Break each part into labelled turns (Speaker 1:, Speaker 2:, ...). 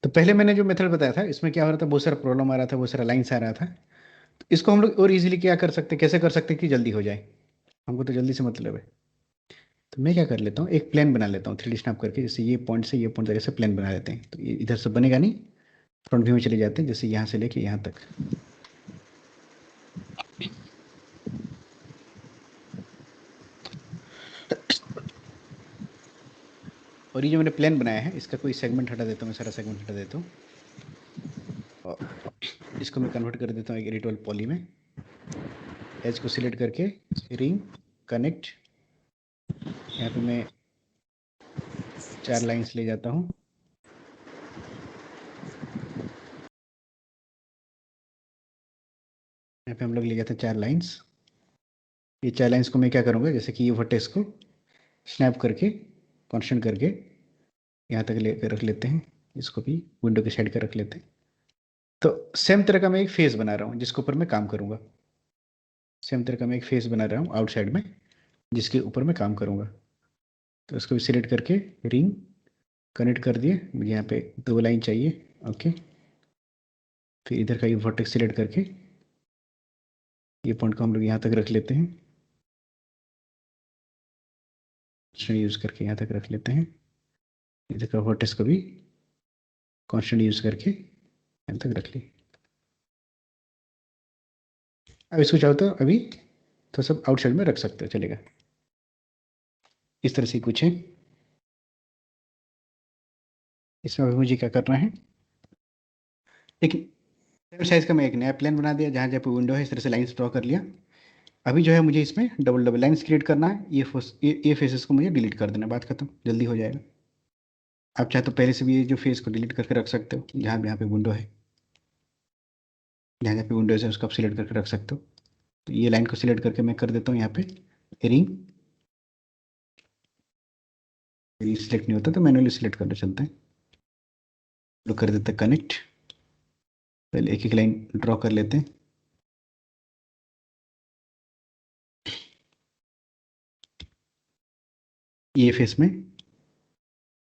Speaker 1: तो पहले मैंने जो मेथड बताया था इसमें क्या हो रहा था, बहुत सारा प्रॉब्लम आ रहा था, बहुत सारा लाइन्स आ रहा था। तो इसको हम लोग और इजीली क्या कर सकते, कैसे कर सकते कि जल्दी हो जाए। हमको तो जल्दी से मतलब है। तो मैं क्या कर लेता हूँ, एक प्लान बना लेता हूँ 3D स्नैप करके। जैसे ये पॉइंट से ये पॉइंट तक ऐसे प्लान बना लेते हैं, तो ये इधर से बनेगा नहीं। फ्रंट व्यू में चले जाते हैं, जैसे यहाँ से लेके यहाँ तक। और ये जो मैंने प्लान बनाया है इसका कोई सेगमेंट हटा देता हूँ, मैं सारा सेगमेंट हटा देता हूँ। और इसको मैं कन्वर्ट कर देता हूँ एक इरेक्ट वाले पॉली में। एज को सिलेक्ट करके रिंग कनेक्ट, यहाँ पे मैं 4 लाइंस ले जाता हूँ। यहाँ पे हम लोग ले जाते हैं 4 लाइंस। ये 4 लाइंस को मैं क्या करूँगा, जैसे कि ये वर्टेक्स को स्नैप करके कांस्टेंट करके यहाँ तक ले रख लेते हैं। इसको भी विंडो के साइड कर रख लेते हैं। तो सेम तरह का मैं एक फेस बना रहा हूँ जिसके ऊपर मैं काम करूँगा। सेम तरह का मैं एक फेस बना रहा हूँ आउटसाइड में, जिसके ऊपर मैं काम करूँगा। तो इसको भी सिलेक्ट करके रिंग कनेक्ट कर दिए। मुझे यहाँ पे 2 लाइन चाहिए। ओके, फिर इधर का ये वर्टेक्स सिलेक्ट करके ये पॉइंट को हम लोग यहाँ तक रख लेते हैं। यूज़ करके यहाँ तक रख लेते हैं। इधर का वर्टेक्स को भी कांस्टेंट यूज़ करके यहाँ तक रख ली। अब इसको चाहो तो अभी तो सब आउटसाइड में रख सकते हो, चलेगा। इस तरह से कुछ है। इसमें अभी मुझे क्या करना है, एक साइज का मैं एक नया प्लान बना दिया, जहाँ जहाँ पे विंडो है इस तरह से लाइंस ड्रॉ कर लिया। अभी जो है मुझे इसमें डबल डबल लाइंस क्रिएट करना है। ये फेसेस को मुझे डिलीट कर देना, बात खत्म, जल्दी हो जाएगा। आप चाहे तो पहले से भी ये जो फेस को डिलीट करके रख सकते हो, जहाँ भी यहाँ पे विंडो है, जहाँ जहाँ पे विंडोज है उसको आप सिलेक्ट करके रख सकते हो। तो ये लाइन को सिलेक्ट करके मैं कर देता हूँ यहाँ पे रिंग। सिलेक्ट नहीं होता तो मैनुअली सिलेक्ट करना चलता है। लोग कर देते हैं कनेक्ट। पहले एक एक लाइन ड्रॉ कर लेते हैं। ये फेस में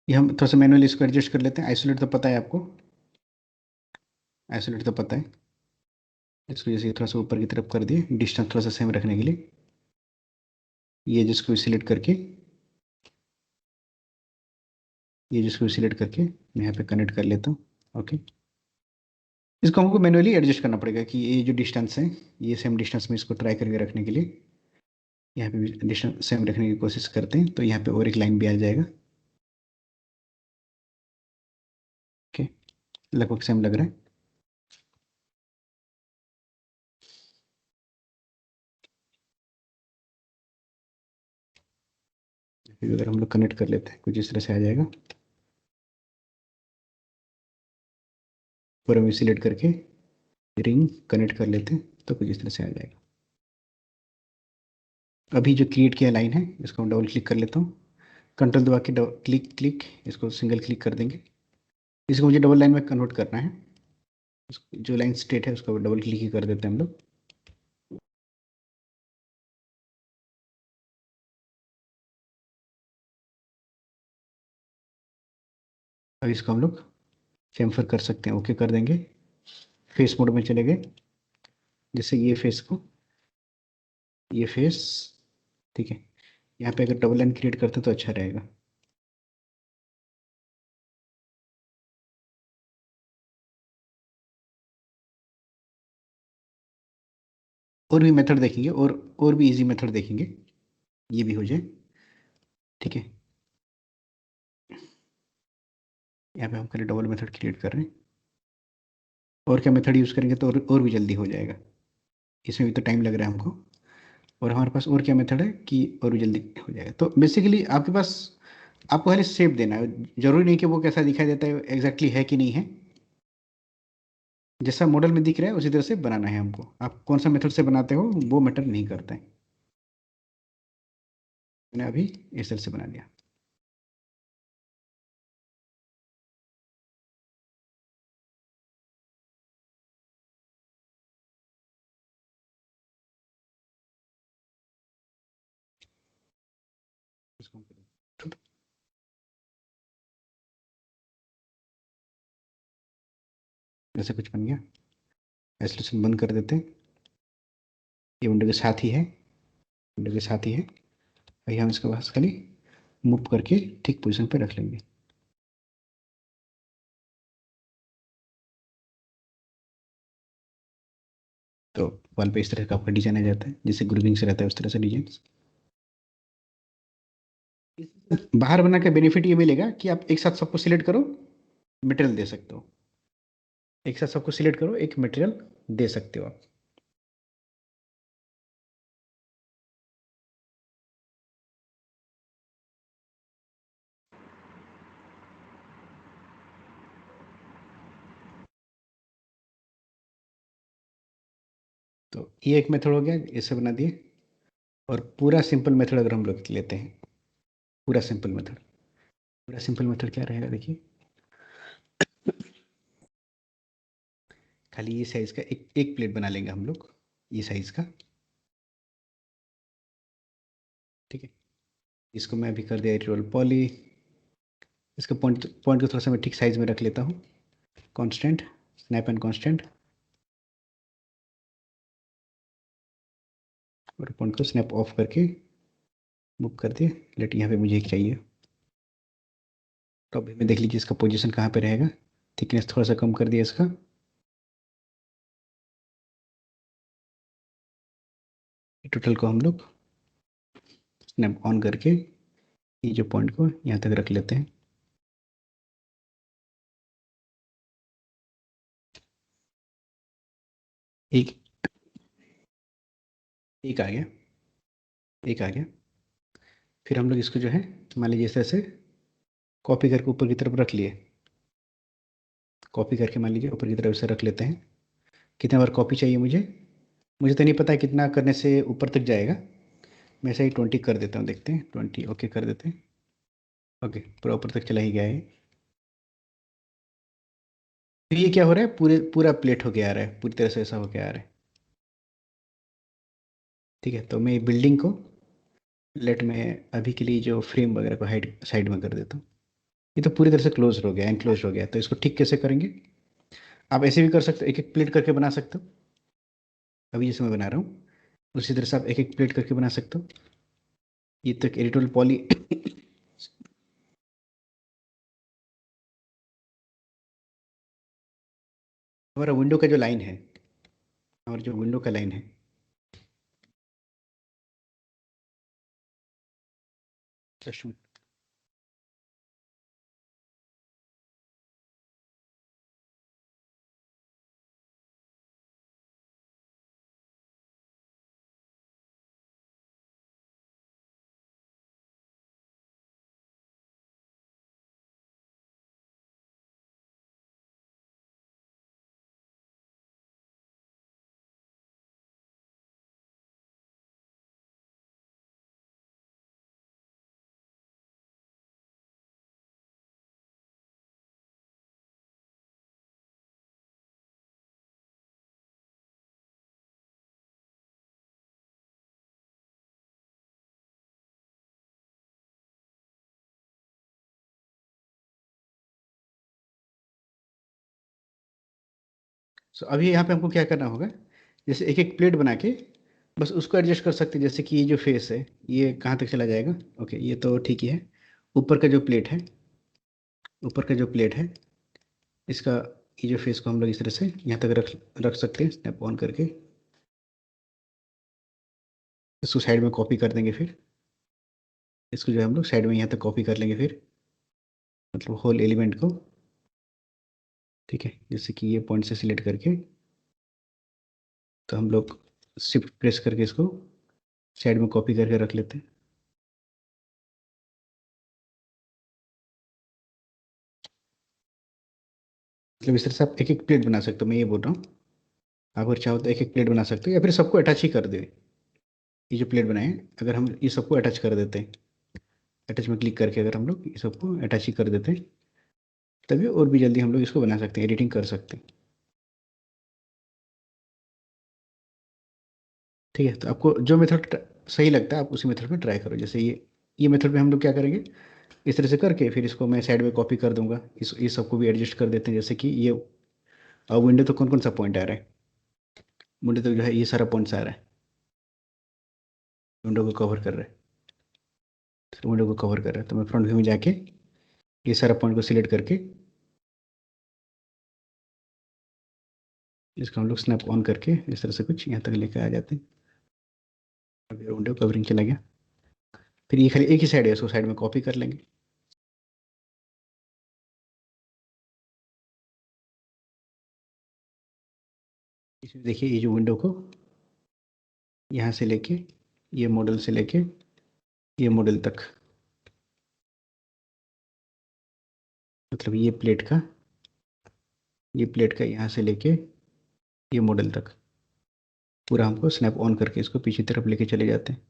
Speaker 1: ये हम थोड़ा सा मैनुअली इसको एडजस्ट कर लेते हैं। आइसोलेट तो पता है आपको, आइसोलेट तो पता है। इसको जैसे थोड़ा सा ऊपर की तरफ कर दिए, डिस्टेंस थोड़ा सा सेम रखने के लिए। ये जिसको सिलेक्ट करके ये जिसको सिलेक्ट करके मैं यहाँ पे कनेक्ट कर लेता हूँ। ओके, इसको हमको मैनुअली एडजस्ट करना पड़ेगा कि ये जो डिस्टेंस है ये सेम डिस्टेंस में इसको ट्राई करके रखने के लिए यहाँ पे भी डिस्टेंस सेम रखने की कोशिश करते हैं। तो यहाँ पे और एक लाइन भी आ जाएगा। ओके, लगभग सेम लग रहा है। फिर अगर हम लोग कनेक्ट कर लेते हैं कुछ इस तरह से आ जाएगा। और हम सिलेक्ट करके रिंग कनेक्ट कर लेते हैं तो कुछ इस तरह से आ जाएगा। अभी जो क्रिएट किया लाइन है इसको हम डबल क्लिक कर लेता हूँ। कंट्रोल दबा के क्लिक क्लिक इसको सिंगल क्लिक कर देंगे। इसको मुझे डबल लाइन में कन्वर्ट करना है। जो लाइन स्ट्रेट है उसको डबल क्लिक ही कर देते हैं हम लोग। अब इसको हम लोग चेम्फर कर सकते हैं, ओके कर देंगे। फेस मोड में चले गए। जैसे ये फेस को, ये फेस, ठीक है। यहाँ पे अगर डबल लाइन क्रिएट करते तो अच्छा रहेगा। और भी मेथड देखेंगे, और भी इजी मेथड देखेंगे, ये भी हो जाए, ठीक है। यहाँ पे हम करें डबल मेथड क्रिएट कर रहे हैं। और क्या मेथड यूज़ करेंगे तो और भी जल्दी हो जाएगा। इसमें भी तो टाइम लग रहा है हमको। और हमारे पास और क्या मेथड है कि और भी जल्दी हो जाएगा। तो बेसिकली आपके पास, आपको खाली शेप देना है। जरूरी नहीं कि वो कैसा दिखाई देता है एग्जैक्टली है कि नहीं है। जैसा मॉडल में दिख रहा है उसी तरह से बनाना है हमको। आप कौन सा मेथड से बनाते हो वो मैटर नहीं करता है। मैंने अभी इस तरह से बना दिया। इसको हम ऐसा कुछ बन गया। आइसोलेशन बंद कर देते हैं। ये विंडो के साथ ही है, विंडो के साथ ही है। अभी हम इसके पास खाली मूव करके ठीक पोजीशन पे रख लेंगे। तो वॉल पे इस तरह का आपका डिजाइन आ जाता है, जैसे ग्रुपिंग से रहता है उस तरह से डिजाइन। बाहर बना के बेनिफिट ये मिलेगा कि आप एक साथ सबको सिलेक्ट करो, मटेरियल दे सकते हो। एक साथ सबको सिलेक्ट करो, एक मटेरियल दे सकते हो आप। तो ये एक मेथड हो गया, इसे बना दिए। और पूरा सिंपल मेथड अगर हम लोग लेते हैं, पूरा सिंपल मेथड, पूरा सिंपल मेथड क्या रहेगा देखिए। खाली ये साइज का एक एक प्लेट बना लेंगे हम लोग, ये साइज का। ठीक है, इसको मैं अभी कर दिया रोल पॉली। इसका पॉइंट पॉइंट को थोड़ा सा मैं ठीक साइज में रख लेता हूँ। कांस्टेंट, स्नैप एंड कांस्टेंट, और पॉइंट को स्नैप ऑफ करके मूव कर दिए। लेट यहाँ पे मुझे एक चाहिए। तो अभी में देख लीजिए इसका पोजीशन कहाँ पे रहेगा। थिकनेस थोड़ा सा कम कर दिया इसका। टोटल को हम लोग स्नैप ऑन करके ये जो पॉइंट को यहाँ तक रख लेते हैं। एक एक आ गया, एक आ गया। फिर हम लोग इसको जो है मान लीजिए ऐसे ऐसे कॉपी करके ऊपर की तरफ रख लिए। कॉपी करके मान लीजिए ऊपर की तरफ से रख लेते हैं। कितने बार कॉपी चाहिए मुझे, मुझे तो नहीं पता है कितना करने से ऊपर तक जाएगा। मैं ऐसे ही 20 कर देता हूँ, देखते हैं 20 ओके कर देते हैं। ओके, पूरा ऊपर तक चला ही गया है। तो ये क्या हो रहा है, पूरे पूरा प्लेट होके आ रहा है, पूरी तरह से ऐसा होके आ रहा है। ठीक है, तो मैं बिल्डिंग को लेट में अभी के लिए जो फ्रेम वगैरह को हाइड साइड में कर देता हूँ। ये तो पूरी तरह से क्लोज हो गया, एनक्लोज हो गया। तो इसको ठीक कैसे करेंगे, आप ऐसे भी कर सकते हो, एक एक प्लेट करके बना सकते हो। अभी जैसे मैं बना रहा हूँ उसी तरह से आप एक एक प्लेट करके बना सकते हो। ये तक एडिटोरियल पॉली हमारा विंडो का जो लाइन है, और जो विंडो का लाइन है, जस्ट सो अभी यहाँ पे हमको क्या करना होगा, जैसे एक एक प्लेट बना के बस उसको एडजस्ट कर सकते हैं। जैसे कि ये जो फेस है ये कहाँ तक चला जाएगा। ओके, ये तो ठीक ही है। ऊपर का जो प्लेट है, ऊपर का जो प्लेट है इसका, ये जो फेस को हम लोग इस तरह से यहाँ तक रख रख सकते हैं, स्नैप ऑन करके। इसको साइड में कॉपी कर देंगे। फिर इसको जो है हम लोग साइड में यहाँ तक कॉपी कर लेंगे फिर, मतलब होल एलिमेंट को। ठीक है, जैसे कि ये पॉइंट से सिलेक्ट करके, तो हम लोग शिफ्ट प्रेस करके इसको साइड में कॉपी करके रख लेते हैं। मतलब इस तरह से आप एक एक प्लेट बना सकते हो, मैं ये बोल रहा हूँ। आप अगर चाहो तो एक एक प्लेट बना सकते हो, या फिर सबको अटैच ही कर दे। ये जो प्लेट बनाए अगर हम ये सबको अटैच कर देते हैं, अटैच में क्लिक करके अगर हम लोग ये सबको अटैच ही कर देते हैं, तभी और भी जल्दी हम लोग इसको बना सकते हैं, एडिटिंग कर सकते हैं। ठीक है, तो आपको जो मेथड सही लगता है आप उसी मेथड में ट्राई करो। जैसे ये मेथड में हम लोग क्या करेंगे, इस तरह से करके फिर इसको मैं साइड में कॉपी कर दूंगा। ये सबको भी एडजस्ट कर देते हैं, जैसे कि अब विंडो तो कौन कौन सा पॉइंट आ रहा है? विंडो तो जो है ये सारा पॉइंट्स आ रहा है, विंडो को कवर कर रहा है, तो विंडो को कवर कर रहा है। तो मैं फ्रंट व्यू में जाके ये सारा पॉइंट को सिलेक्ट करके इसको हम लोग स्नैप ऑन करके इस तरह से कुछ यहाँ तक लेकर आ जाते हैं। अभी विंडो कवरिंग चला गया। फिर ये खाली एक ही साइड है, उसको साइड में कॉपी कर लेंगे। इसमें देखिए ये जो विंडो को यहाँ से लेके ये मॉडल से लेके ये मॉडल तक, मतलब ये प्लेट का यहाँ से लेके ये मॉडल तक पूरा हमको स्नैप ऑन करके इसको पीछे तरफ लेके चले जाते हैं।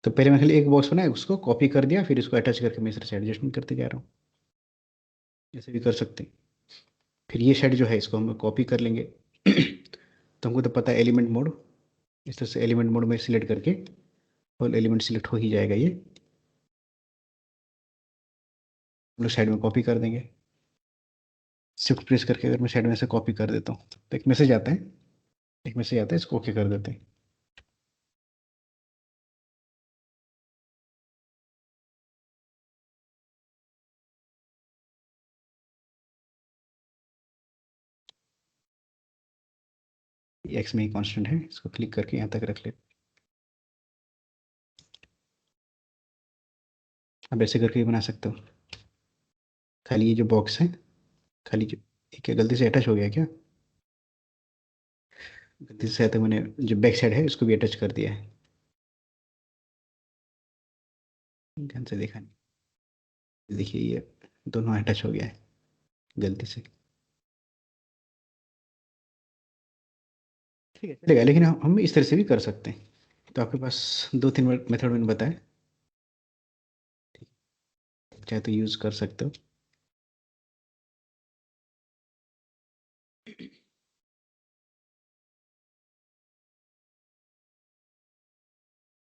Speaker 1: तो पहले मैं खाली एक बॉक्स बनाया, उसको कॉपी कर दिया, फिर इसको अटैच करके मैं इस तरह से एडजस्टमेंट करते जा रहा हूँ। ऐसे भी कर सकते हैं। फिर ये शेड जो है इसको हम कॉपी कर लेंगे। तो हमको तो पता है एलिमेंट मोड, इस तरह से एलिमेंट मोड में सिलेक्ट करके और एलिमेंट सिलेक्ट हो ही जाएगा। ये हम लोग साइड में कॉपी कर देंगे। शिफ्ट प्रेस करके अगर मैं साइड में से कॉपी कर देता हूँ तो एक मैसेज आता है, इसको ओके कर देते हैं। एक्स में ही कांस्टेंट है, इसको क्लिक करके यहाँ तक रख लेते। अब ऐसे करके भी बना सकते हो। खाली ये जो बॉक्स है, खाली जो ये क्या गलती से अटैच हो गया क्या? गलती से तो मैंने जो बैक साइड है उसको भी अटैच कर दिया है, ध्यान से देखा नहीं। देखिए ये दोनों अटैच हो गया है गलती से। ठीक है चलेगा, लेकिन हम इस तरह से भी कर सकते हैं। तो आपके पास दो तीन मेथड मैंने बताए, चाहे तो यूज़ कर सकते हो।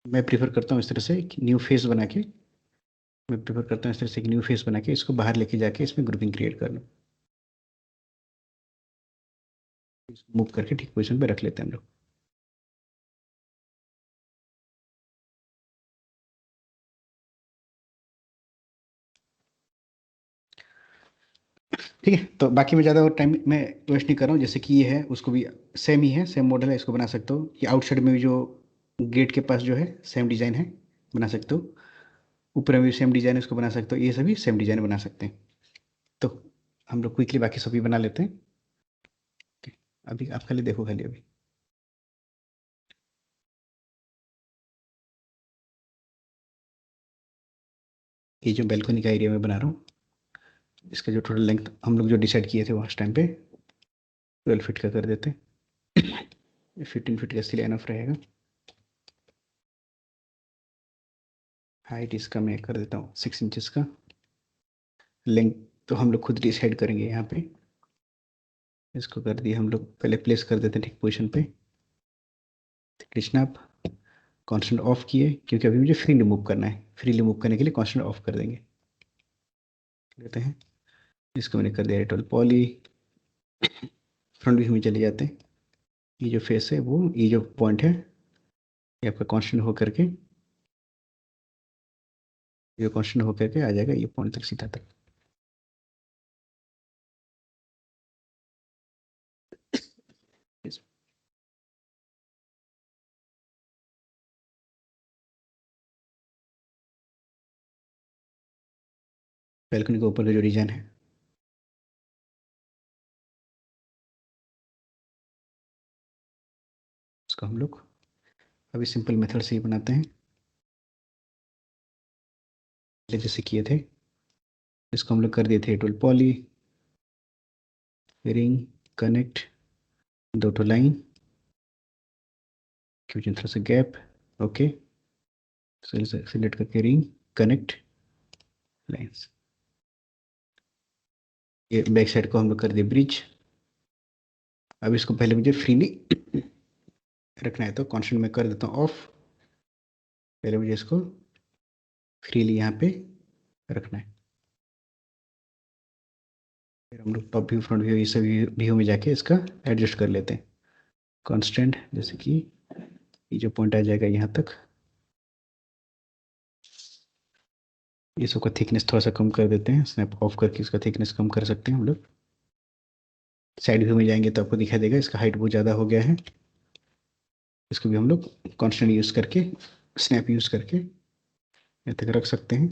Speaker 1: मैं प्रीफर करता हूँ इस तरह से एक न्यू फेस बना के, मैं प्रीफर करता हूँ इस तरह से एक न्यू फेस बना के इसको बाहर लेके जाके इसमें ग्रुपिंग क्रिएट कर लो। इसको मूव करके ठीक पोजीशन पे रख लेते हैं हम लोग। ठीक है, तो बाकी मैं ज़्यादा और टाइम मैं वेस्ट नहीं कर रहा हूँ। जैसे कि ये है उसको भी सेम ही है, सेम मॉडल है, इसको बना सकते हो। ये आउटसाइड में भी जो गेट के पास जो है सेम डिज़ाइन है, बना सकते हो। ऊपर में भी सेम डिज़ाइन है, इसको बना सकते हो। ये सभी सेम डिज़ाइन बना सकते हैं। तो हम लोग क्विकली बाकी सभी बना लेते हैं। अभी आप खाली देखो, खाली अभी ये जो बैल्कनी का एरिया में बना रहा हूँ, इसका जो टोटल लेंथ हम लोग जो डिसाइड किए थे उस टाइम पे 12 फीट का कर देते हैं। 15 फीट का स्टिल एनफ रहेगा। हाइट इसका मैं कर देता हूँ 6 इंचेस का। लेंथ तो हम लोग खुद डिसाइड करेंगे यहाँ पे। इसको कर दिए हम लोग, पहले प्लेस कर देते हैं ठीक पोजीशन पे। स्नैप कांस्टेंट ऑफ किए, क्योंकि अभी मुझे फ्रीली मूव करना है। फ्रीली मूव करने के लिए कांस्टेंट ऑफ कर देंगे, लेते हैं। इसको मैंने कर दिया रेटल पॉली। फ्रंट व्यू में चले जाते हैं। ये जो फेस है वो, ये जो पॉइंट है ये आपका कांस्टेंट होकर के, ये कांस्टेंट होकर के आ जाएगा ये पॉइंट तक, सीधा तक। बैल्कनी के ऊपर का जो डिजाइन है, उसको हम लोग अभी सिंपल मेथड से ही बनाते हैं, पहले जैसे किए थे। इसको हम लोग कर दिए थे टूल पॉली, रिंग, कनेक्ट, दो टू लाइन, क्योंकि थोड़ा सा गैप, ओके। सिलेक्ट करके रिंग, कनेक्ट, लाइन्स। ये बैक साइड को हम लोग कर दिए ब्रिज। अब इसको पहले मुझे फ्रीली रखना है, तो कांस्टेंट में कर देता हूँ ऑफ। पहले मुझे इसको फ्रीली यहाँ पे रखना है। फिर हम लोग टॉप व्यू, फ्रंट व्यू, ये सभी व्यू में जाके इसका एडजस्ट कर लेते हैं कांस्टेंट, जैसे कि ये जो पॉइंट आ जाएगा यहाँ तक, ये सबका थिकनेस थोड़ा सा कम कर देते हैं, स्नैप ऑफ करके इसका थिकनेस कम कर सकते हैं हम लोग। साइड व्यू में जाएंगे तो आपको दिखाई देगा इसका हाइट बहुत ज़्यादा हो गया है, इसको भी हम लोग कांस्टेंट यूज़ करके, स्नैप यूज़ करके यहाँ तक रख सकते हैं।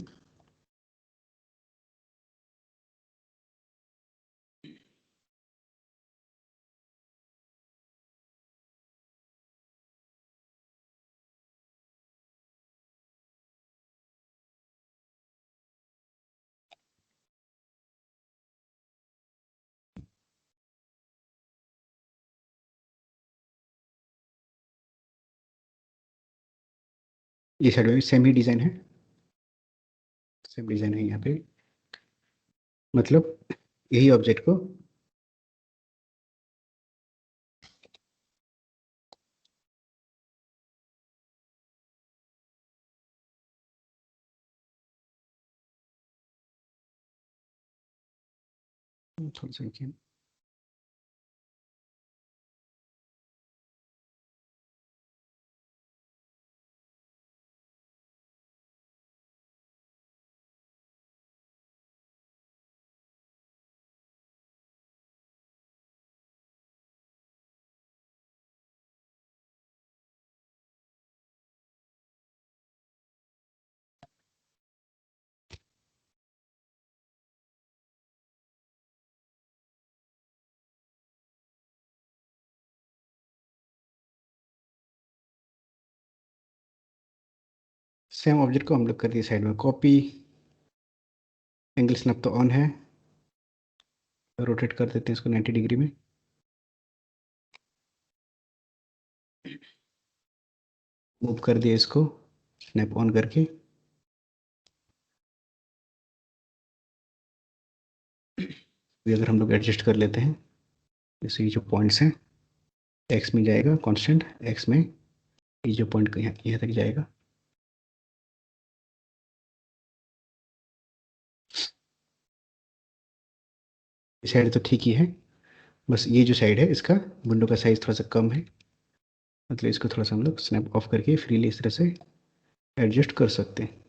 Speaker 1: ये साइड में भी सेम ही डिज़ाइन है, सेम डिज़ाइन है यहाँ पे, मतलब यही ऑब्जेक्ट को थोड़ा सा देखिए, सेम ऑब्जेक्ट को हम लोग कर दिए साइड में कॉपी। एंगल स्नैप तो ऑन है, रोटेट कर देते हैं इसको 90 डिग्री में। मूव कर दिया इसको स्नैप ऑन करके। भी अगर हम लोग एडजस्ट कर लेते हैं, जैसे ये जो पॉइंट्स हैं, एक्स में जाएगा कांस्टेंट, एक्स में ये जो पॉइंट यहाँ तक जाएगा, ये साइड तो ठीक ही है, बस ये जो साइड है इसका विंडो का साइज थोड़ा सा कम है, मतलब इसको थोड़ा सा हम लोग स्नैप ऑफ करके फ्रीली इस तरह से एडजस्ट कर सकते हैं।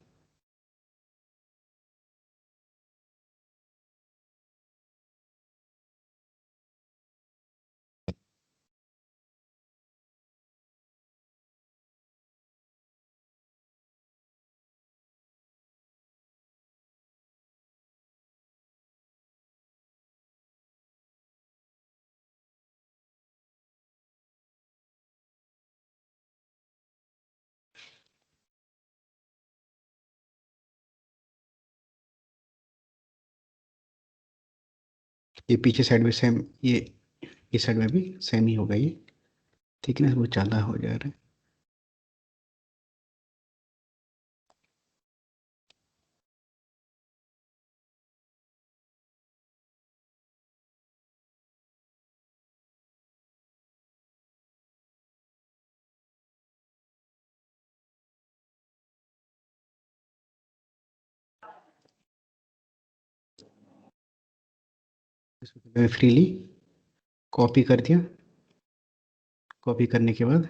Speaker 1: ये पीछे साइड में सेम, ये इस साइड में भी सेम ही होगा ये, थिकनेस बहुत ज़्यादा हो जा रहा है। इसको फ्रीली कॉपी कर दिया, कॉपी करने के बाद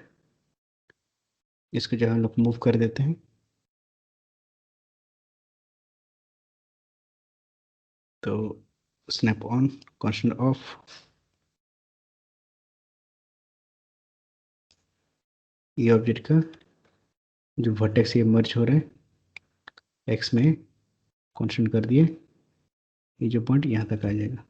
Speaker 1: इसको जो हम लोग मूव कर देते हैं, तो स्नैप ऑन, कांस्टेंट ऑफ, ये ऑब्जेक्ट का जो वर्टेक्स ये मर्ज हो रहा है एक्स में, कांस्टेंट कर दिए, ये जो पॉइंट यहाँ तक आ जाएगा।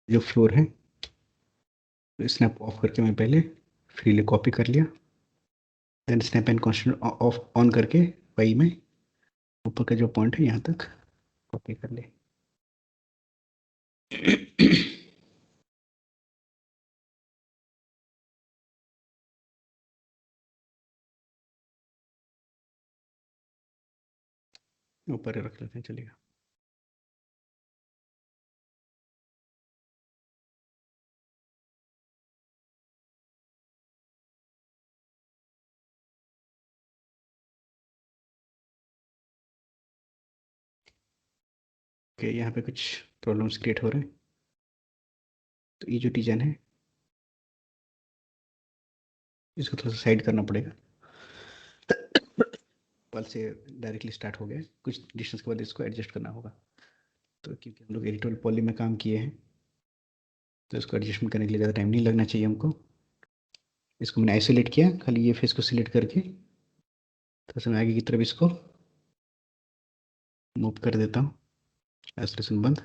Speaker 1: जो फ्लोर है स्नैप ऑफ करके मैं पहले फ्रीली कॉपी कर लिया, then snap and constant of on करके वाई में ऊपर का जो पॉइंट है यहाँ तक कॉपी कर ले। ऊपर ही रख लेते हैं, चलिएगा। ओके, यहाँ पे कुछ प्रॉब्लम्स क्रिएट हो रहे हैं। तो ये जो डिजाइन है इसको थोड़ा सा साइड करना पड़ेगा। वॉल से डायरेक्टली स्टार्ट हो गया है, कुछ डिस्टेंस के बाद इसको एडजस्ट करना होगा। तो क्योंकि हम लोग एडिटोरियल पॉली में काम किए हैं तो इसको एडजस्टमेंट करने के लिए ज़्यादा टाइम नहीं लगना चाहिए हमको। इसको मैंने आइसोलेट किया, खाली ये फेस को सिलेक्ट करके थोड़ा सा मैं आगे की तरफ इसको मूव कर देता हूँ। आइसोलेशन बंद।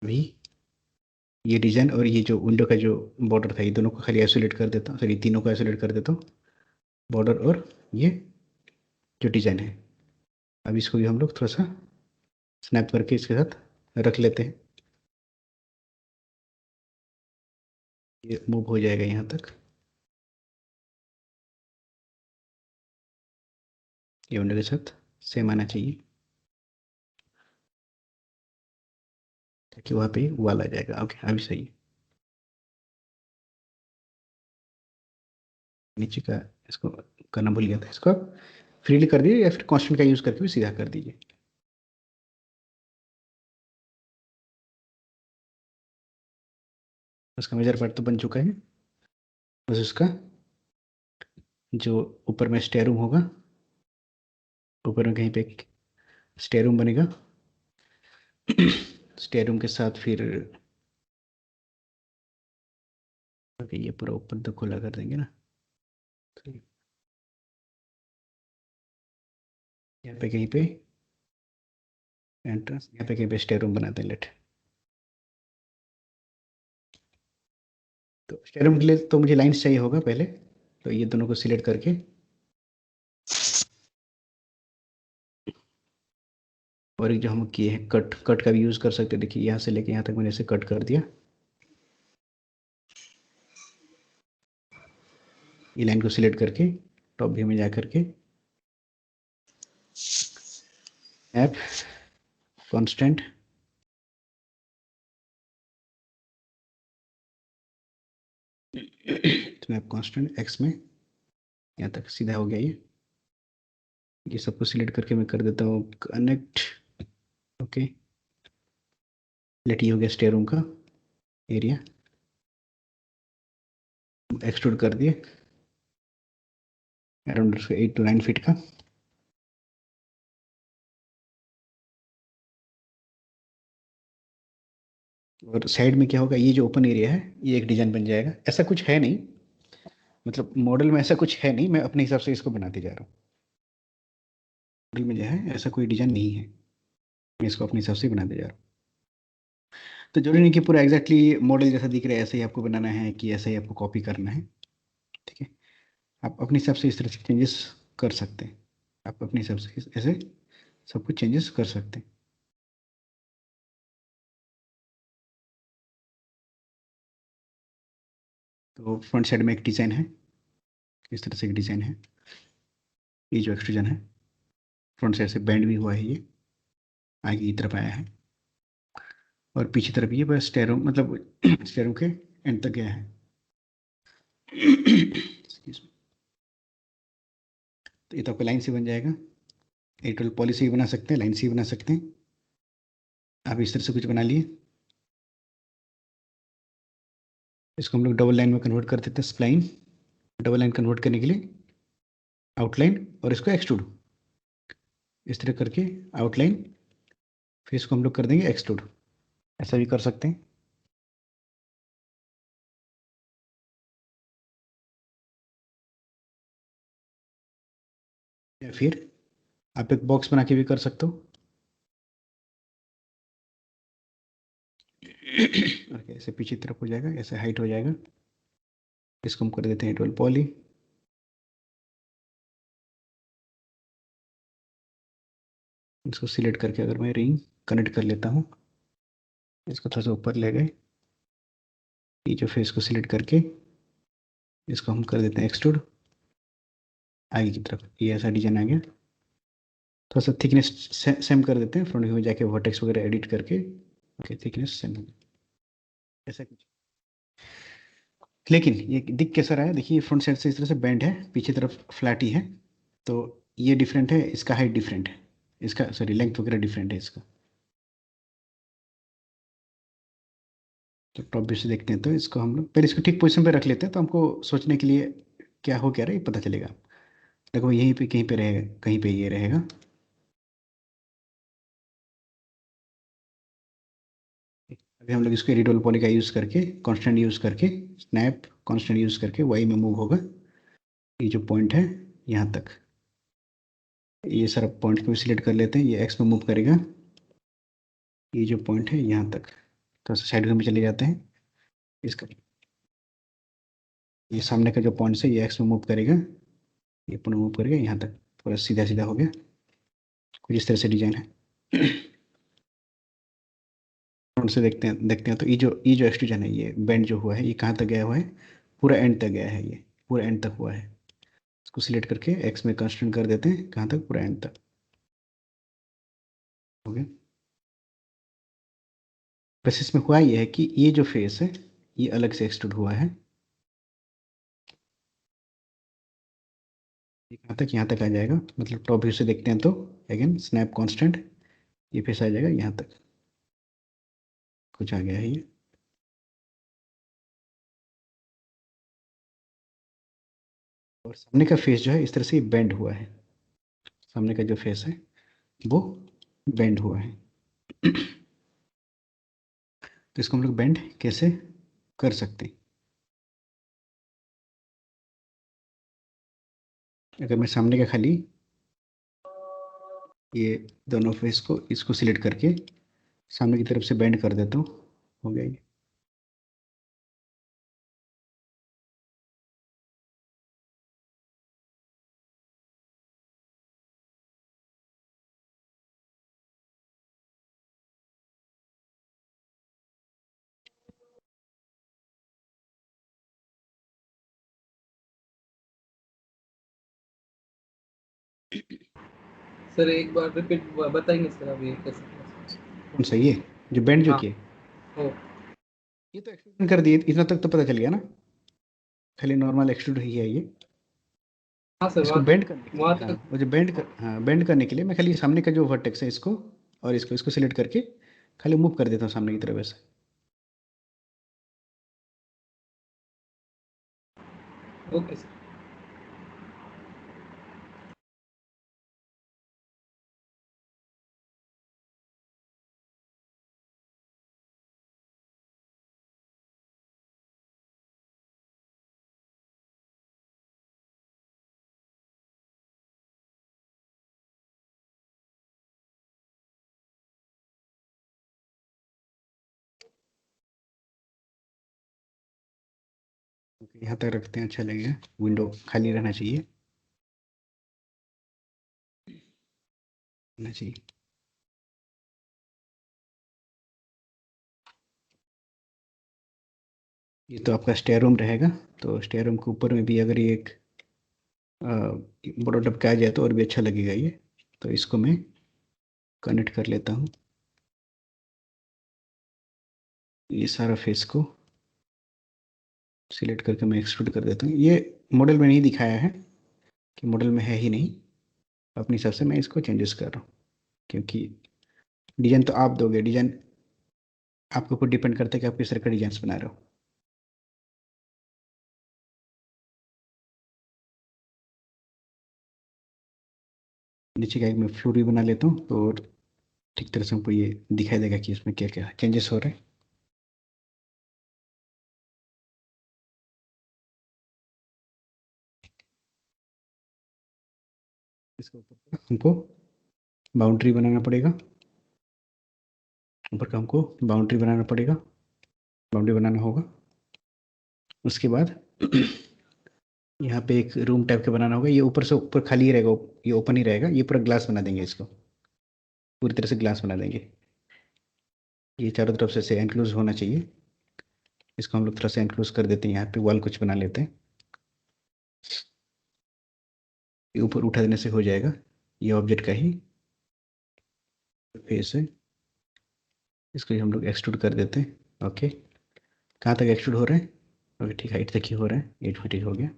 Speaker 1: अभी ये डिजाइन और ये जो विंडो का जो बॉर्डर था, ये दोनों को खाली आइसोलेट कर देता हूँ, सॉरी तीनों को आइसोलेट कर देता हूँ, बॉर्डर और ये जो डिजाइन है। अब इसको भी हम लोग थोड़ा सा स्नैप करके इसके साथ रख लेते हैं। ये मूव हो जाएगा यहाँ तक। ये विंडो के साथ सेम आना चाहिए ताकि वहाँ पे वाल आ जाएगा। ओके, अभी सही है। नीचे का इसको करना भूल गया था, इसको आप फ्रीली कर दीजिए या फिर कांस्टेंट का यूज़ करके भी सीधा कर दीजिए। उसका मेजर पार्ट तो बन चुका है। बस उसका जो ऊपर में स्टेयर रूम होगा, ऊपर में कहीं पे एक स्टेयर रूम बनेगा। स्टेयर रूम के साथ फिर ओके, ये पूरा ऊपर तक खुला कर देंगे ना। तो यहाँ पे कहीं पे एंट्रेंस, यहाँ पे कहीं पे स्टेयर रूम बनाते हैं। लेट, तो स्टेयर रूम के लिए तो मुझे लाइन्स चाहिए होगा पहले। तो ये दोनों को सिलेक्ट करके और एक जो हम किए हैं कट, कट का भी यूज़ कर सकते हैं। देखिए यहाँ से लेके यहाँ तक मैंने इसे कट कर दिया। ये लाइन को सिलेक्ट करके टॉप व्यू में जा करके app constant snap constant x में यहाँ तक सीधा हो गया। ये सबको सिलेक्ट करके मैं कर देता हूँ कनेक्ट। ओके, लेट, ये हो गया स्टेयर रूम का एरिया। एक्सट्रूड कर दिए अराउंड 8 to 9 फीट का। और साइड में क्या होगा, ये जो ओपन एरिया है ये एक डिजाइन बन जाएगा। ऐसा कुछ है नहीं, मतलब मॉडल में ऐसा कुछ है नहीं, मैं अपने हिसाब से इसको बनाते जा रहा हूँ। मॉडल में जो है ऐसा कोई डिजाइन नहीं है, मैं इसको अपने हिसाब से बनाते जा रहा हूँ। तो जरूरी नहीं कि पूरा एग्जैक्टली मॉडल जैसा दिख रहा है ऐसे ही आपको बनाना है कि ऐसा ही आपको कॉपी करना है। ठीक है, आप अपने हिसाब से इस तरह से चेंजेस कर सकते हैं। आप अपने हिसाब से ऐसे सब कुछ चेंजेस कर सकते हैं। तो फ्रंट साइड में एक डिज़ाइन है, इस तरह से एक डिज़ाइन है। ये जो एक्सट्रूजन है फ्रंट साइड से बैंड भी हुआ है, ये आगे की तरफ आया है। और पीछे तरफ ये बस स्टेयरो मतलब स्टेयरो के एंड तक गया है। Excuse me। तो ये तो आपका लाइन से बन जाएगा। एडिटोरियल पॉलिसी भी बना सकते हैं, लाइन से भी बना सकते हैं। आप इस तरह से कुछ बना लिए, इसको हम लोग डबल लाइन में कन्वर्ट कर देते हैं। स्प्लाइन डबल लाइन कन्वर्ट करने के लिए आउटलाइन और इसको एक्सट्रूड, इस तरह करके आउटलाइन, फिर इसको हम लोग कर देंगे एक्सट्रूड। ऐसा भी कर सकते हैं। या फिर आप एक बॉक्स बना के भी कर सकते हो। ओके, ऐसे पीछे तरफ हो जाएगा, ऐसे हाइट हो जाएगा। इसको हम कर देते हैं 12 पॉली। इसको सिलेक्ट करके अगर मैं रिंग कनेक्ट कर लेता हूँ, इसको थोड़ा सा ऊपर ले गए, ये जो फेस को सिलेक्ट करके इसको हम कर देते हैं एक्सट्रूड आगे की तरफ, ये ऐसा डिजाइन आ गया। थोड़ा सा थिकनेस सेम कर देते हैं, फ्रंट व्यू में जाके वर्टेक्स वगैरह एडिट करके, ओके थिकनेस सेम हो गया ऐसा कुछ। लेकिन ये दिख कैसा रहा है, देखिए फ्रंट साइड से इस तरह से बेंड है, पीछे तरफ फ्लैट ही है, तो ये डिफरेंट है, इसका हाइट डिफरेंट है, इसका सॉरी लेंथ वगैरह डिफरेंट है इसका। तो टॉप व्यू से देखते हैं, तो इसको हम लोग पहले इसको ठीक पोजीशन पे रख लेते हैं, तो हमको सोचने के लिए क्या हो क्या रहा है ये पता चलेगा। देखो यहीं पे कहीं पे रहेगा, कहीं पे ये रहेगा। अभी हम लोग इसको एडिट पॉली का यूज़ करके, कांस्टेंट यूज़ करके, स्नैप कांस्टेंट यूज़ करके वाई में मूव होगा, ये जो पॉइंट है यहाँ तक, ये सारा पॉइंट को भी सिलेक्ट कर लेते हैं, ये एक्स में मूव करेगा, ये जो पॉइंट है यहाँ तक, तो साइड में चले जाते हैं इसका, ये सामने का जो पॉइंट है ये एक्स में मूव करेगा, ये पूरा मूव करेगा यहाँ तक, पूरा सीधा सीधा हो गया, कुछ इस तरह से डिजाइन है। फ्रंट से देखते हैं तो ये जो एक्सट्रूजन है, ये बेंड जो हुआ है ये कहाँ तक गया हुआ है, पूरा एंड तक गया है, ये पूरा एंड तक हुआ है। इसको सिलेक्ट करके एक्स में कंस्टेंट कर देते हैं, कहाँ तक, पूरा एंड तक हो गया। बस इसमें हुआ ये है कि ये जो फेस है ये अलग से एक्सट्रूड हुआ है, ये कहाँ तक, यहाँ तक आ जाएगा, मतलब टॉप व्यू से देखते हैं तो अगेन स्नैप कांस्टेंट, ये फेस आ जाएगा यहाँ तक, कुछ आ गया है ये। और सामने का फेस जो है इस तरह से बेंड हुआ है, सामने का जो फेस है वो बेंड हुआ है। तो इसको हम लोग बेंड कैसे कर सकते हैं, अगर मैं सामने का खाली ये दोनों फेस को इसको सिलेक्ट करके सामने की तरफ से बेंड कर देता हूँ, हो गया ये।
Speaker 2: सर एक बार रिपीट बताएंगे सर, अब ये कैसे?
Speaker 1: कौन सा, ये जो बेंड जो
Speaker 2: हाँ।
Speaker 1: किए,
Speaker 2: ओ।
Speaker 1: ये तो एक्सट्रूड कर दिए, इतना तक तो पता चल गया ना, खाली नॉर्मल एक्सट्रूड ही है ये।
Speaker 2: हाँ सर,
Speaker 1: इसको बेंड करने के लिए,
Speaker 2: वहाँ
Speaker 1: हाँ
Speaker 2: तक।
Speaker 1: वो जो बेंड कर, हाँ बेंड करने के लिए मैं खाली सामने का जो वर्टेक्स है इसको और इसको इसको सिलेक्ट करके खाली मूव कर देता हूँ सामने की तरफ ऐसे।
Speaker 2: Okay sir.
Speaker 1: यहाँ तक रखते हैं, अच्छा लगेगा, विंडो खाली रहना चाहिए, रहना चाहिए। ये तो आपका स्टेयर रूम रहेगा, तो स्टेयर रूम के ऊपर में भी अगर ये एक बड़ा टपका आ जाए तो और भी अच्छा लगेगा ये। तो इसको मैं कनेक्ट कर लेता हूँ, ये सारा फेस को सिलेक्ट करके मैं एक्सट्रूड कर देता हूँ। ये मॉडल में नहीं दिखाया है कि मॉडल में है ही नहीं, अपने हिसाब से मैं इसको चेंजेस कर रहा हूँ, क्योंकि डिजाइन तो आप दोगे, डिजाइन आपके ऊपर डिपेंड करता है कि आप किस तरह का डिजाइन बना रहे हो। नीचे का एक मैं फ्लोर भी बना लेता हूँ, तो ठीक तरह से हमको ये दिखाई देगा कि इसमें क्या क्या चेंजेस हो रहे हैं। इसके ऊपर हमको बाउंड्री बनाना पड़ेगा, ऊपर का हमको बाउंड्री बनाना पड़ेगा, बाउंड्री बनाना होगा। उसके बाद यहाँ पे एक रूम टाइप का बनाना होगा, ये ऊपर से ऊपर खाली ही रहेगा, ये ओपन ही रहेगा, ये पूरा ग्लास बना देंगे इसको। पूरी तरह से ग्लास बना देंगे। ये चारों तरफ से ऐसे एनक्लोज होना चाहिए। इसको हम लोग थोड़ा सा एनक्लोज कर देते हैं, यहाँ पे वॉल कुछ बना लेते हैं। ये ऊपर उठा देने से हो जाएगा। ये ऑब्जेक्ट का ही फेस है। इसको हम लोग एक्सट्रूड कर देते हैं। ओके, कहाँ तक एक्सट्रूड हो रहे हैं? ओके ठीक, हाइट तक ही हो रहा है, 8 फीट ही हो गया।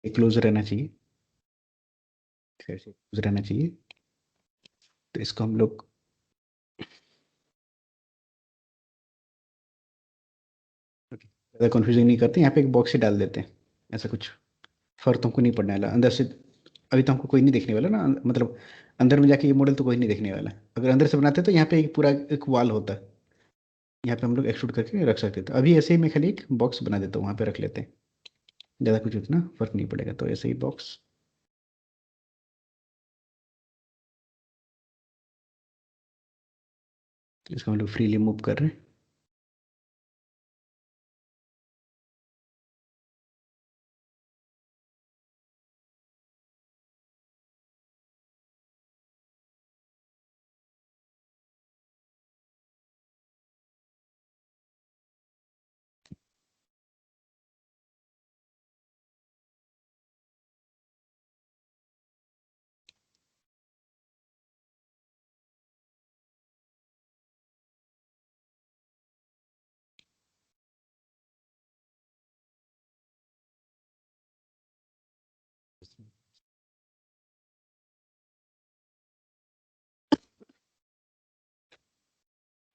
Speaker 1: ये क्लोज रहना चाहिए, फिर से क्लोज रहना चाहिए। तो इसको हम लोग ज़्यादा कन्फ्यूजिंग नहीं करते, यहाँ पे एक बॉक्स ही डाल देते हैं। ऐसा कुछ फर्क तुमको नहीं पड़ने वाला अंदर से। अभी तो हमको कोई नहीं देखने वाला ना, मतलब अंदर में जाके ये मॉडल तो कोई नहीं देखने वाला। अगर अंदर से बनाते तो यहाँ पे एक पूरा एक वॉल होता, यहाँ पे हम लोग एक्सट्रूड करके रख सकते थे। अभी ऐसे ही मैं खाली एक बॉक्स बना देता हूँ, वहाँ पे रख लेते हैं। ज़्यादा कुछ उतना फर्क नहीं पड़ेगा, तो ऐसे ही बॉक्स। इसको हम लोग फ्रीली मूव कर रहे हैं।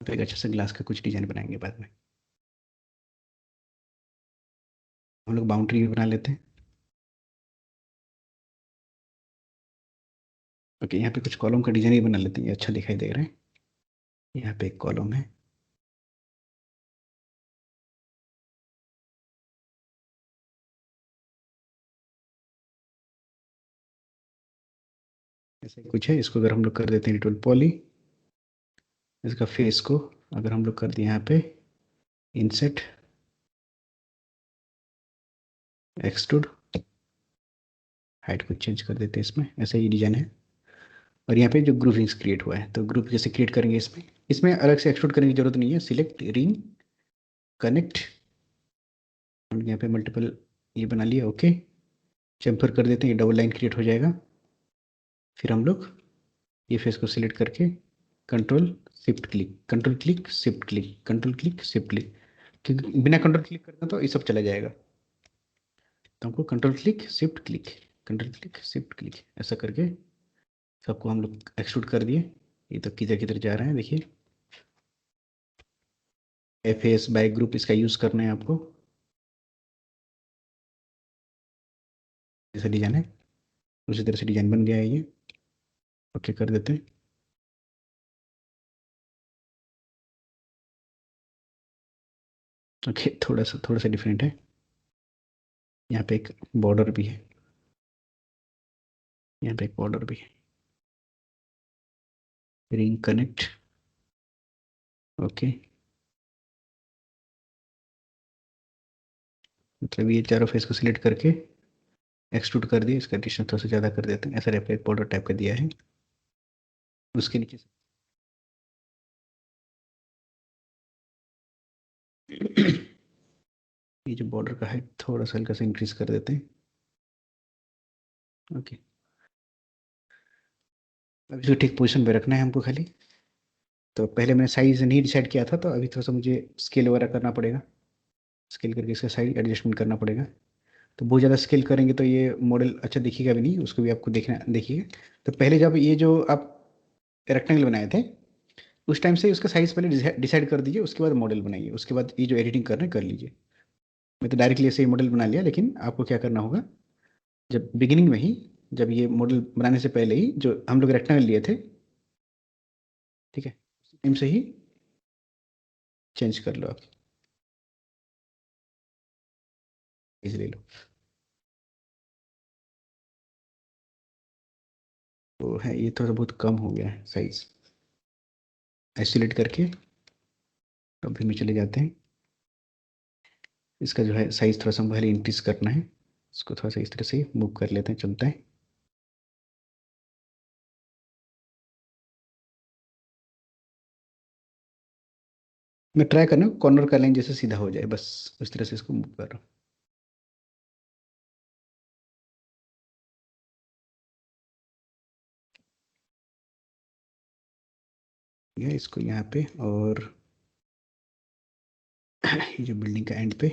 Speaker 1: तो एक अच्छा सा ग्लास का कुछ डिजाइन बनाएंगे बाद में। हम लोग बाउंड्री भी बना लेते हैं। ओके, यहाँ पे कुछ कॉलम का डिजाइन ही बना लेते हैं, ये अच्छा दिखाई दे रहा है। यहाँ पे एक कॉलम है। ऐसे कुछ है, इसको अगर हम लोग कर देते हैं डिटोल पॉली, इसका फेस को अगर हम लोग कर दिए यहाँ पे इंसेट एक्सट्रूड, हाइट को चेंज कर देते हैं इसमें, ऐसा ही डिजाइन है। और यहाँ पे जो ग्रुपिंग्स क्रिएट हुआ है, तो ग्रुप कैसे क्रिएट करेंगे इसमें, इसमें अलग से एक्सट्रूड करने की जरूरत नहीं है। सिलेक्ट रिंग कनेक्ट, यहाँ पे मल्टीपल ये बना लिया। ओके, चैम्फर कर देते हैं, ये डबल लाइन क्रिएट हो जाएगा। फिर हम लोग ये फेस को सिलेक्ट करके control shift click, control click shift click, control click shift click, क्योंकि बिना कंट्रोल क्लिक करना तो ये सब चला जाएगा। तो हमको control click shift click, control click shift click ऐसा करके सबको हम लोग एक्सट्रूड कर दिए। ये तो किधर किधर जा रहे हैं देखिए। एफ एस बाय ग्रुप इसका यूज़ करना है आपको। जैसा डिजाइन है उसी तरह से डिजाइन बन गया है ये। ओके कर देते हैं। ओके, थोड़ा सा डिफरेंट है। यहाँ पे एक बॉर्डर भी है, यहाँ पे एक बॉर्डर भी है। Ring connect. ओके, मतलब ये चारों फेस को सिलेक्ट करके एक्सट्रूड कर दिए, इसका डिस्टेंस थोड़ा सा ज़्यादा कर देते हैं। ऐसा रेफलेक्ट बॉर्डर टाइप का दिया है। उसके नीचे ये जो बॉर्डर का हाइट थोड़ा सा हल्का सा इंक्रीज कर देते हैं। ओके, अब इसको ठीक पोजीशन पे रखना है हमको खाली। तो पहले मैंने साइज नहीं डिसाइड किया था, तो अभी थोड़ा सा मुझे स्केल वगैरह करना पड़ेगा। स्केल करके इसका साइज एडजस्टमेंट करना पड़ेगा। तो बहुत ज़्यादा स्केल करेंगे तो ये मॉडल अच्छा दिखेगा भी नहीं, उसको भी आपको देखना देखिए। तो पहले जब ये जो आप रेक्टेंगल बनाए थे उस टाइम से उसका साइज पहले डिसाइड कर दीजिए, उसके बाद मॉडल बनाइए, उसके बाद ये जो एडिटिंग कर रहे हैं कर लीजिए। मैं तो डायरेक्टली ऐसे ही मॉडल बना लिया, लेकिन आपको क्या करना होगा, जब बिगिनिंग में ही, जब ये मॉडल बनाने से पहले ही जो हम लोग रेक्टेंगल लिए थे, ठीक है, उसी टाइम से ही चेंज कर लो आप, इसे ले लो। तो है ये थोड़ा बहुत कम हो गया है साइज। आइसोलेट करके अभी में चले जाते हैं। इसका जो है साइज थोड़ा सा पहले इंक्रीज करना है। इसको थोड़ा सा इस तरह से मूव कर लेते हैं, चलता है। मैं ट्राई करना कॉर्नर का लाइन जैसे सीधा हो जाए, बस उस तरह से इसको मूव कर रहा हूँ। ये इसको यहाँ पे, और ये जो बिल्डिंग का एंड पे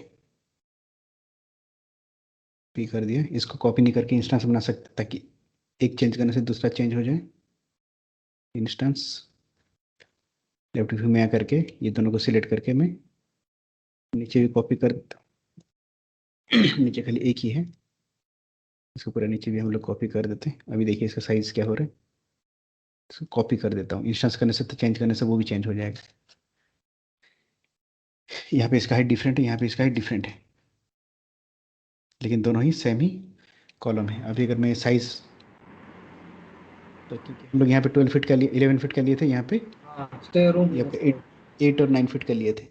Speaker 1: भी कर दिया। इसको कॉपी नहीं करके इंस्टेंस बना सकते, ताकि एक चेंज करने से दूसरा चेंज हो जाए। इंस्टेंस लेफ्ट व्यू में आ करके ये दोनों को सिलेक्ट करके मैं नीचे भी कॉपी कर देता हूँ। नीचे खाली एक ही है, इसको पूरा नीचे भी हम लोग कॉपी कर देते हैं। अभी देखिए इसका साइज क्या हो रहा है। इसको कॉपी कर देता हूँ, इंस्टेंस करने से तो चेंज करने से वो भी चेंज हो जाएगा। यहाँ पे इसका हाइट डिफरेंट है, यहाँ पे इसका हाइट डिफरेंट है, लेकिन दोनों ही सेम ही कॉलम है। अभी अगर मैं साइज, तो क्योंकि हम लोग यहाँ पे 12 फीट का लिए, 11 फीट का लिए थे, यहाँ पे
Speaker 2: हाँ स्टे रूम
Speaker 1: ये आपका 8 और 9 फीट का लिए थे।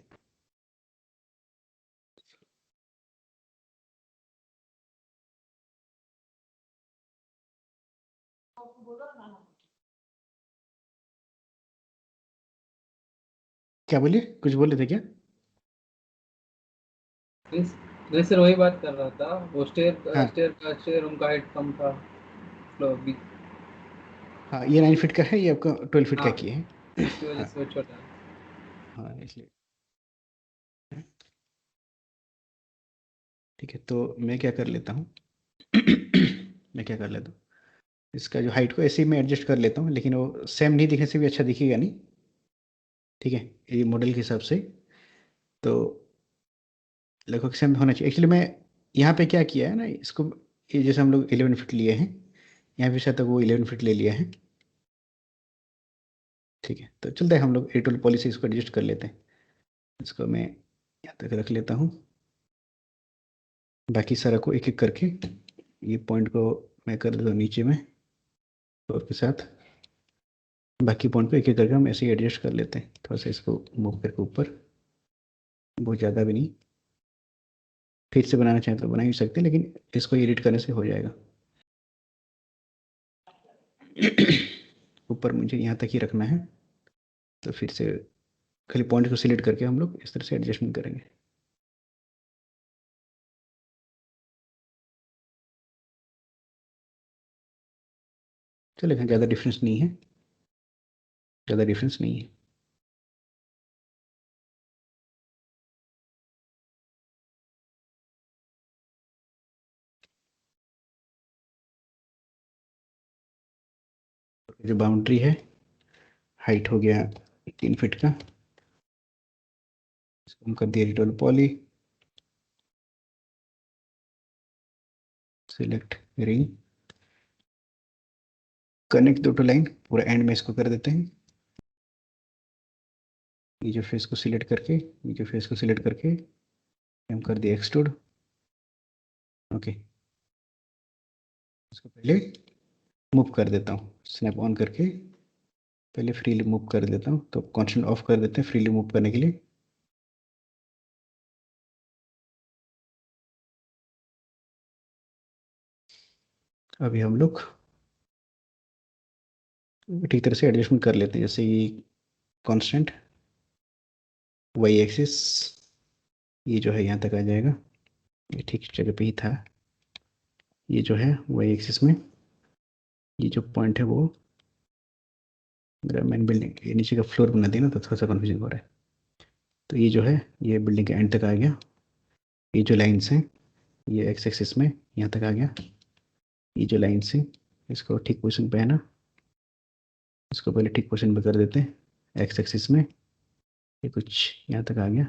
Speaker 1: क्या बोलिए, कुछ बोल रहे थे क्या?
Speaker 2: नहीं सर, वही बात कर रहा था। वो
Speaker 1: हाँ
Speaker 2: स्टेयर रूम का हाइट कम था, फ्लोर भी।
Speaker 1: हाँ, ये 9 फीट का है, ये आपका 12 फीट का
Speaker 2: हाँ,
Speaker 1: किए हैं।
Speaker 2: इसकी वजह
Speaker 1: हाँ
Speaker 2: से वो छोटा है।
Speaker 1: हाँ, इसलिए ठीक है। तो मैं क्या कर लेता हूँ, मैं क्या कर लेता हूँ, इसका जो हाइट को ऐसे ही मैं एडजस्ट कर लेता हूँ, लेकिन वो सेम नहीं दिखने से भी अच्छा दिखेगा नहीं। ठीक है, ये मॉडल के हिसाब से तो लगभग सेम होना चाहिए। एक्चुअली मैं यहाँ पे क्या किया है ना, इसको ये जैसे हम लोग 11 फीट लिए हैं, यहाँ पे शायद तक वो 11 फीट ले लिया है। ठीक है, तो चलते हैं हम लोग एटोल पॉलिसी इसको एडजस्ट कर लेते हैं। इसको मैं यहाँ तक रख लेता हूँ, बाकी सारा को एक एक करके, ये पॉइंट को मैं कर देता हूँ नीचे में फ्लोर के साथ। बाकी पॉइंट को एक एक करके हम ऐसे ही एडजस्ट कर लेते हैं, थोड़ा सा इसको मूव करके ऊपर, बहुत ज़्यादा भी नहीं। फिर से बनाना चाहें तो बना ही सकते हैं, लेकिन इसको एडिट करने से हो जाएगा। ऊपर मुझे यहाँ तक ही रखना है, तो फिर से खाली पॉइंट को सिलेक्ट करके हम लोग इस तरह से एडजस्टमेंट करेंगे। चलेगा, ज़्यादा डिफरेंस नहीं है, ज़्यादा डिफरेंस नहीं है। जो बाउंड्री है, हाइट हो गया 3 फीट का, इसको हम कर दिया return poly, select ring, connect दो टू लाइन, पूरा एंड में इसको कर देते हैं। ये जो फेस को सिलेक्ट करके, ये जो फेस को सिलेक्ट करके हम कर दिया एक्सट्रूड। ओके, इसको पहले मूव कर देता हूँ, स्नैप ऑन करके पहले फ्रीली मूव कर देता हूँ, तो कॉन्स्टेंट ऑफ कर देते हैं फ्रीली मूव करने के लिए। अभी हम लोग ठीक तरह से एडजस्टमेंट कर लेते हैं, जैसे ये कांस्टेंट वाई एक्सिस, ये जो है यहाँ तक आ जाएगा, ये ठीक जगह पे ही था। ये जो है वाई एक्सिस में, ये जो पॉइंट है वो मेरा मेन बिल्डिंग, ये नीचे का फ्लोर बना दिया ना, तो थोड़ा सा कन्फ्यूजिंग हो रहा है। तो ये जो है ये बिल्डिंग के एंड तक आ गया। ये जो लाइन्स हैं, ये एक्स एक्सिस में यहाँ तक आ गया। ये जो लाइन्स हैं, इसको ठीक पोजिशन पे है ना, इसको पहले ठीक पोजिशन पे कर देते हैं एक्स एक्सिस में। ये कुछ यहाँ तक आ गया,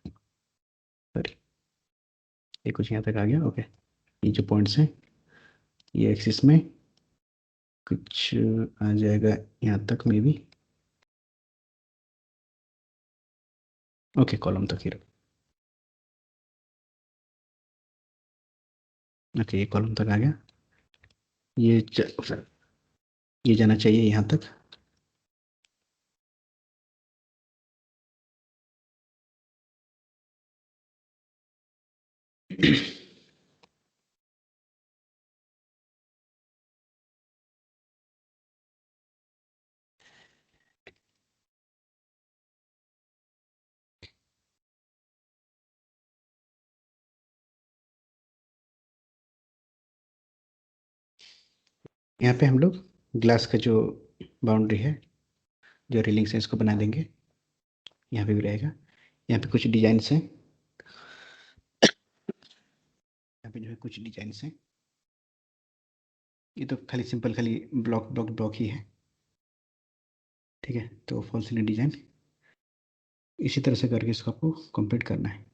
Speaker 1: सॉरी, ये कुछ यहाँ तक आ गया। ओके, ये जो पॉइंट्स हैं ये एक्सिस में कुछ आ जाएगा यहाँ तक मे बी। ओके, कॉलम तक ही ओके, ये कॉलम तक आ गया। ये ये जाना चाहिए यहाँ तक। यहाँ पे हम लोग ग्लास का जो बाउंड्री है, जो रेलिंग्स है, इसको बना देंगे। यहाँ पे भी रहेगा। यहाँ पे कुछ डिजाइन्स हैं, यहाँ पे जो है कुछ डिजाइन्स हैं। ये तो खाली सिंपल खाली ब्लॉक ब्लॉक ब्लॉक ही है, ठीक है। तो फॉल सीलिंग डिजाइन इसी तरह से करके इसको आपको कंप्लीट करना है।